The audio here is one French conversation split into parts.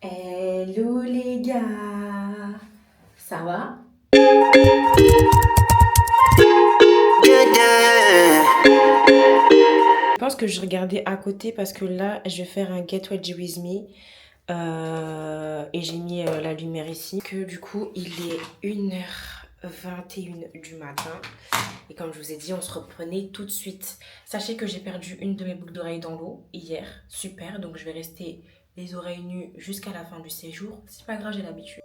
Hello les gars, ça va? Je pense que je regardais à côté parce que là, je vais faire un Get Ready With Me et j'ai mis la lumière ici. Que du coup, il est 1h21 du matin et comme je vous ai dit, on se reprenait tout de suite. Sachez que j'ai perdu une de mes boucles d'oreilles dans l'eau hier, super, donc je vais rester les oreilles nues jusqu'à la fin du séjour. C'est pas grave, j'ai l'habitude.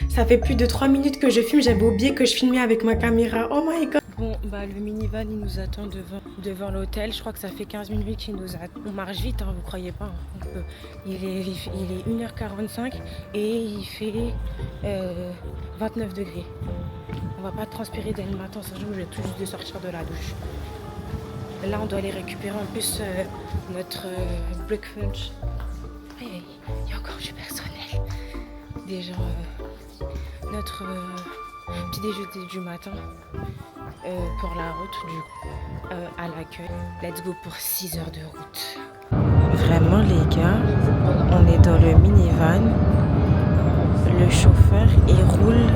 Ça fait plus de 3 minutes que je filme, j'avais oublié que je filmais avec ma caméra. Oh my god. Bon, bah le minivan il nous attend devant l'hôtel. Je crois que ça fait 15 minutes qu'il nous attend. On marche vite, hein, vous croyez pas. Hein. Il est 1h45 et il fait 29 degrés. On va pas transpirer dès le matin, sachant que je vais tout juste de sortir de la douche. Là, on doit aller récupérer en plus notre breakfast. Il y a encore du personnel. Des gens... notre petit déjeuner du matin pour la route à l'accueil. Let's go pour 6 heures de route. Vraiment les gars, on est dans le minivan. Le chauffeur il roule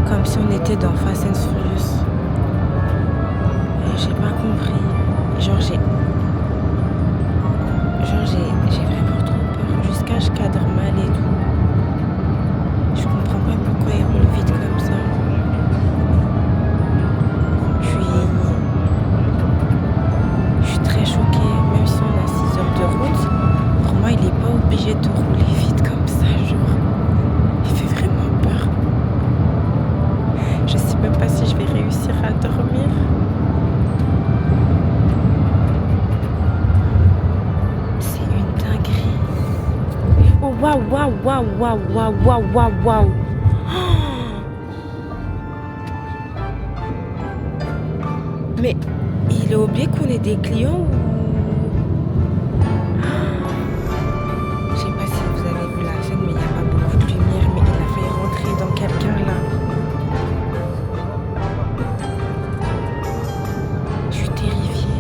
comme si on était dans Fast and Furious. Et j'ai pas compris. Genre j'ai vraiment trop peur. Jusqu'à je cadre mal et tout. Je comprends pas pourquoi il roule vite comme ça. Je suis très choquée, même si on a 6 heures de route. Pour moi, il est pas obligé de rouler vite comme ça, genre. Il fait vraiment peur. Je sais même pas si je vais réussir à dormir. C'est une dinguerie. Oh waouh, waouh, waouh, waouh, waouh, waouh, waouh, waouh. Mais il a oublié qu'on est des clients ou... Je sais pas si vous avez vu la scène, mais il n'y a pas beaucoup de lumière, mais il a fait rentrer dans quelqu'un là. Je suis terrifiée.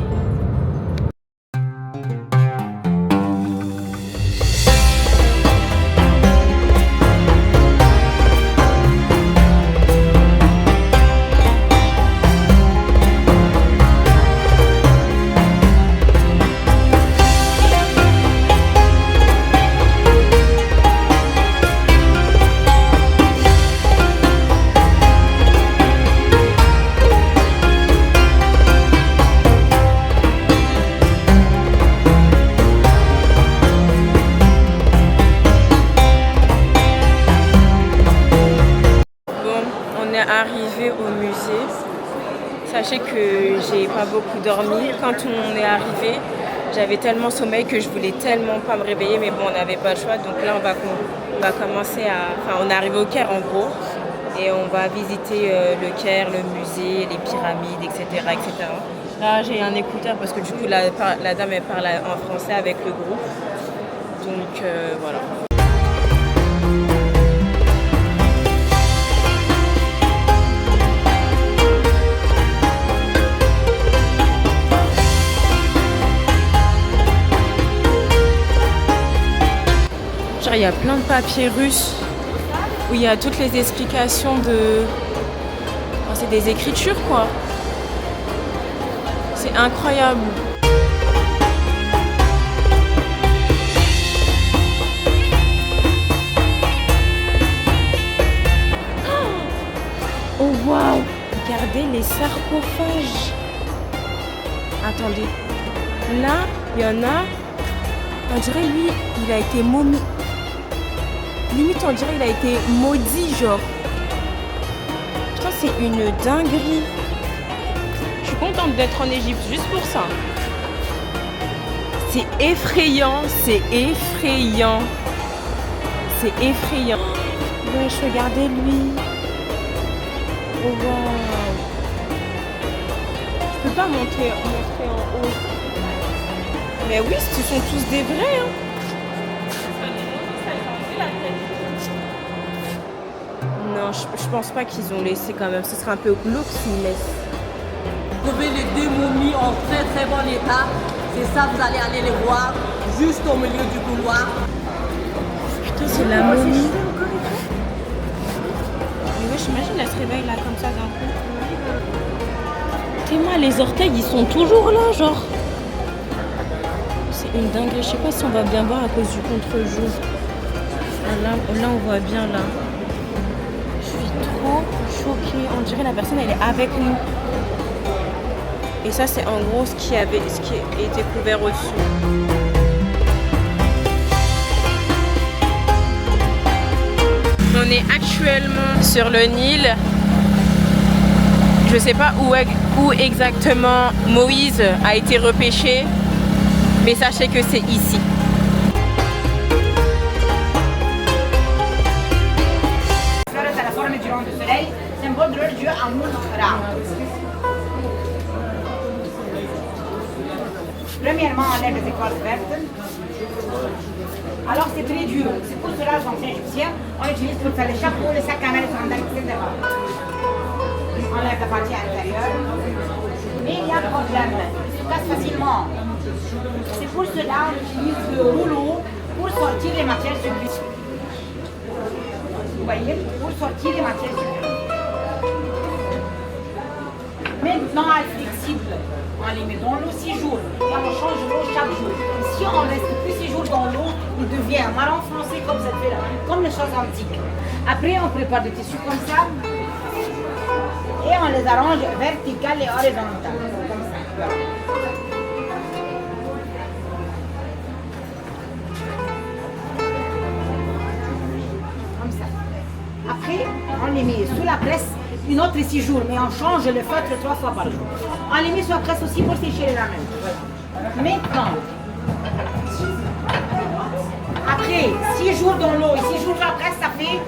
Arrivé au musée, sachez que j'ai pas beaucoup dormi. Quand on est arrivé, j'avais tellement sommeil que je voulais tellement pas me réveiller, mais bon, on n'avait pas le choix. Donc là, on va commencer à... Enfin, on est arrivé au Caire en gros, et on va visiter le Caire, le musée, les pyramides, etc. etc. Là, j'ai un écouteur parce que du coup, la dame, elle parle en français avec le groupe. Donc voilà. Il y a plein de papiers russes où il y a toutes les explications de... Enfin, c'est des écritures quoi. C'est incroyable. Oh waouh! Regardez les sarcophages. Attendez. Là, il y en a... On dirait lui, il a été momifié. Limite, on dirait qu'il a été maudit, genre. Putain, c'est une dinguerie. Je suis contente d'être en Égypte, juste pour ça. C'est effrayant, c'est effrayant. C'est effrayant. Wesh, regardez lui. Oh, waouh. Je peux pas montrer en haut. Mais oui, ce sont tous des vrais, hein. Non, je pense pas qu'ils ont laissé quand même. Ce serait un peu glauque s'ils laissent. Vous trouvez les deux momies en très très bon état. C'est ça, vous allez aller les voir juste au milieu du couloir. Putain, c'est la momie. Mais ouais, j'imagine, elle se réveille là comme ça d'un coup. Théma, les orteils, ils sont toujours là, genre. C'est une dinguerie. Je sais pas si on va bien voir à cause du contre-jour. Là, on voit bien là. Je suis trop choquée. On dirait la personne, elle est avec nous. Et ça, c'est en gros ce qui était couvert au-dessus. On est actuellement sur le Nil. Je sais pas où exactement Moïse a été repêché, mais sachez que c'est ici. C'est la forme du rond du soleil, symbole de leur dieu Amun-Ra. Premièrement, on enlève les écorces vertes. Alors c'est très dur. C'est pour cela que les anciens égyptiens, on utilise pour faire les chapeaux, les sacs à main, les sandales, etc. On enlève la partie intérieure. Mais il y a un problème. Il se casse facilement. C'est pour cela qu'on utilise le rouleau pour sortir les matières surgées. Vous voyez, pour sortir les matières surgées. Maintenant, elle est flexible. On les met dans l'eau 6 jours. Et on change l'eau chaque jour. Et si on reste plus 6 jours dans l'eau, il devient marron foncé comme ça fait là, comme les choses antiques. Après, on prépare des tissus comme ça. Et on les arrange verticales et horizontales. Comme ça. Voilà. Comme ça. Après, on les met sous la presse. Une autre 6 jours, mais on change le feutre 3 fois par jour. On les met sur la presse aussi pour sécher les lamelles. Voilà. Maintenant, après 6 jours dans l'eau et 6 jours sur la presse, ça fait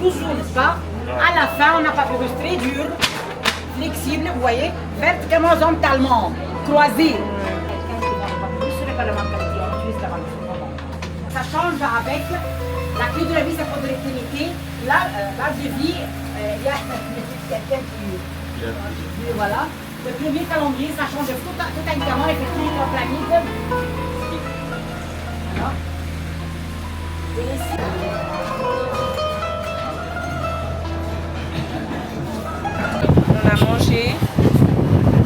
12 jours, n'est-ce pas? À la fin, on a pas papyrus très dur, flexible, vous voyez, verticalement, horizontalement, croisé. Ça change avec la clé de la vie, ça pour de l'éternité. Là, de vie, il y a quelqu'un qui... Voilà. Le premier calendrier, ça change totalement, effectivement, la planète. Voilà. Et ici... On a mangé.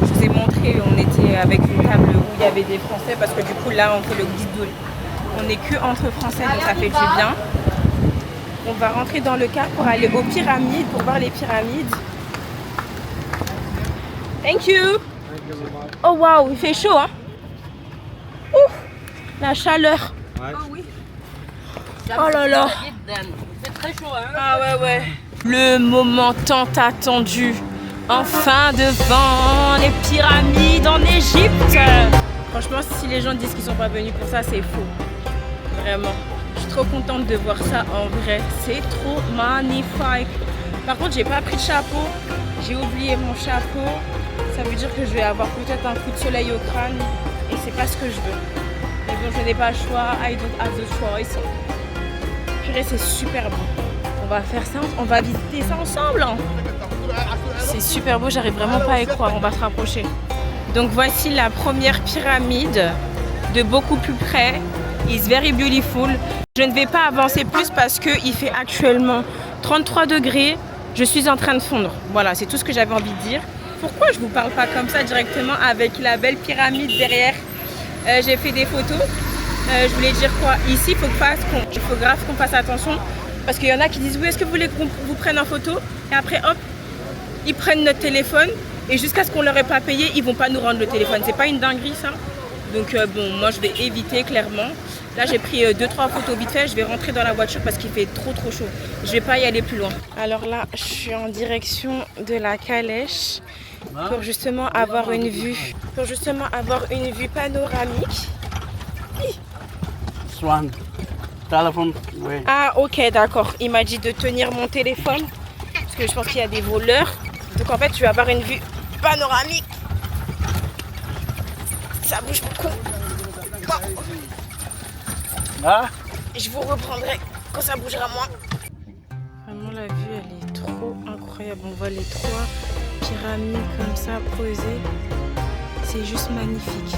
Je vous ai montré, on était avec une table où il y avait des Français parce que du coup, là, on fait le guidoul. On n'est que entre Français, donc ça fait du bien. On va rentrer dans le car pour aller aux pyramides, pour voir les pyramides. Thank you. Oh waouh, il fait chaud, hein. Ouh, la chaleur. Ouais. Oh oui. Oh là là. C'est très chaud, hein. Ah ouais, ouais. Le moment tant attendu. Enfin devant les pyramides en Égypte. Franchement, si les gens disent qu'ils sont pas venus pour ça, c'est faux. Vraiment. Je suis trop contente de voir ça en vrai. C'est trop magnifique. Par contre, j'ai pas pris de chapeau. J'ai oublié mon chapeau. Ça veut dire que je vais avoir peut-être un coup de soleil au crâne. Et c'est pas ce que je veux. Mais bon, je n'ai pas le choix. I don't have the choice. Purée, c'est super beau. On va faire ça. On va visiter ça ensemble. C'est super beau. J'arrive vraiment pas à y croire. On va se rapprocher. Donc voici la première pyramide de beaucoup plus près. It's very beautiful. Je ne vais pas avancer plus parce qu'il fait actuellement 33 degrés. Je suis en train de fondre. Voilà, c'est tout ce que j'avais envie de dire. Pourquoi je ne vous parle pas comme ça directement avec la belle pyramide derrière? J'ai fait des photos. Je voulais dire quoi? Ici, il faut grave qu'on fasse attention. Parce qu'il y en a qui disent oui, est-ce que vous voulez qu'on vous prenne en photo? Et après, hop, ils prennent notre téléphone. Et jusqu'à ce qu'on leur ait pas payé, ils vont pas nous rendre le téléphone. C'est pas une dinguerie ça? Donc bon, moi je vais éviter clairement. Là j'ai pris 2-3 photos vite fait. Je vais rentrer dans la voiture parce qu'il fait trop chaud. Je vais pas y aller plus loin. Alors là, je suis en direction de la calèche pour justement avoir une vue. Panoramique. Swan. Téléphone, oui. Ah ok, d'accord. Il m'a dit de tenir mon téléphone parce que je pense qu'il y a des voleurs. Donc en fait, je vais avoir une vue panoramique. Ça bouge beaucoup. Ah? Je vous reprendrai quand ça bougera moins. Vraiment, la vue, elle est trop incroyable. On voit les 3 pyramides comme ça posées. C'est juste magnifique.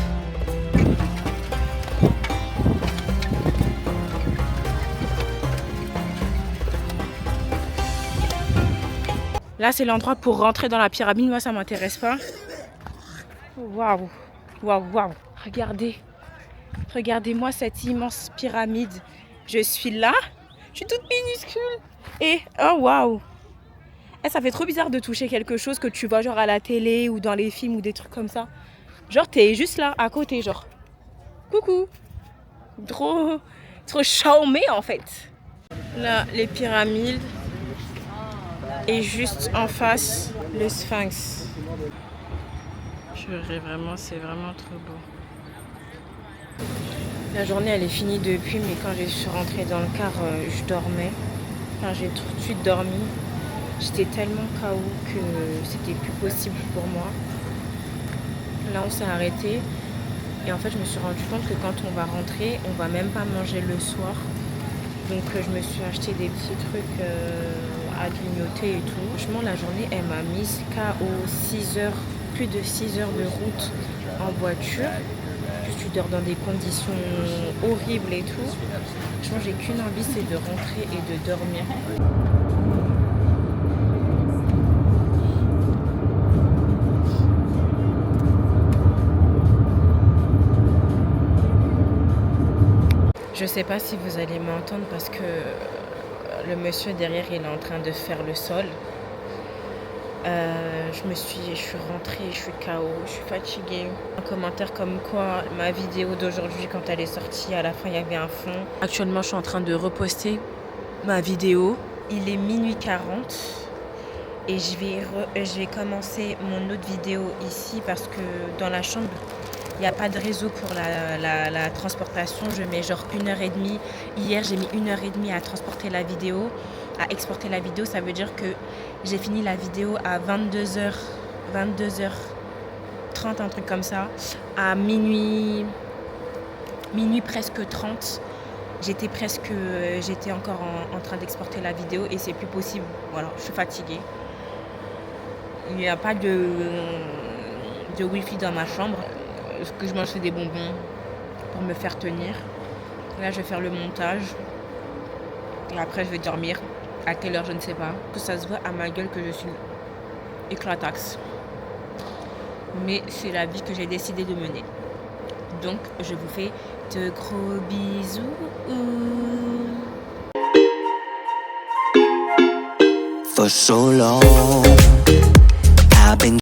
Là, c'est l'endroit pour rentrer dans la pyramide. Moi, ça m'intéresse pas. Waouh, waouh, waouh. Regardez. Regardez-moi cette immense pyramide. Je suis là. Je suis toute minuscule. Et, oh waouh. Eh, ça fait trop bizarre de toucher quelque chose que tu vois genre à la télé ou dans les films ou des trucs comme ça. Genre, t'es juste là, à côté, genre. Coucou. Trop charmé, en fait. Là, les pyramides. Et juste en face, le Sphinx. Vraiment, c'est vraiment trop beau. La journée, elle est finie depuis, mais quand je suis rentrée dans le car, je dormais. Enfin, j'ai tout de suite dormi. J'étais tellement KO que c'était plus possible pour moi. Là, on s'est arrêté. Et en fait, je me suis rendu compte que quand on va rentrer, on va même pas manger le soir. Donc, je me suis acheté des petits trucs à grignoter et tout. Franchement, la journée, elle m'a mise KO 6 heures, plus de 6 heures de route en voiture. Tu dors dans des conditions horribles et tout. Franchement, j'ai qu'une envie, c'est de rentrer et de dormir. Je sais pas si vous allez m'entendre parce que le monsieur derrière, il est en train de faire le sol. Je suis rentrée, je suis KO, je suis fatiguée. Un commentaire comme quoi ma vidéo d'aujourd'hui, quand elle est sortie, à la fin il y avait un fond. Actuellement, je suis en train de reposter ma vidéo. Il est minuit 40 et je vais commencer mon autre vidéo ici parce que dans la chambre, il n'y a pas de réseau pour la transportation. Je mets genre 1h30. Hier, j'ai mis 1h30 à transporter la vidéo, à exporter la vidéo. Ça veut dire que j'ai fini la vidéo à 22h30, un truc comme ça. À minuit presque 30, j'étais encore en train d'exporter la vidéo et c'est plus possible. Voilà, je suis fatiguée. Il n'y a pas de wifi dans ma chambre. Ce que je mange, c'est des bonbons pour me faire tenir. Là, je vais faire le montage. Et après, je vais dormir. À quelle heure, je ne sais pas. Que ça se voit à ma gueule que je suis éclataxe. Mais c'est la vie que j'ai décidé de mener. Donc, je vous fais de gros bisous. For so long, I've been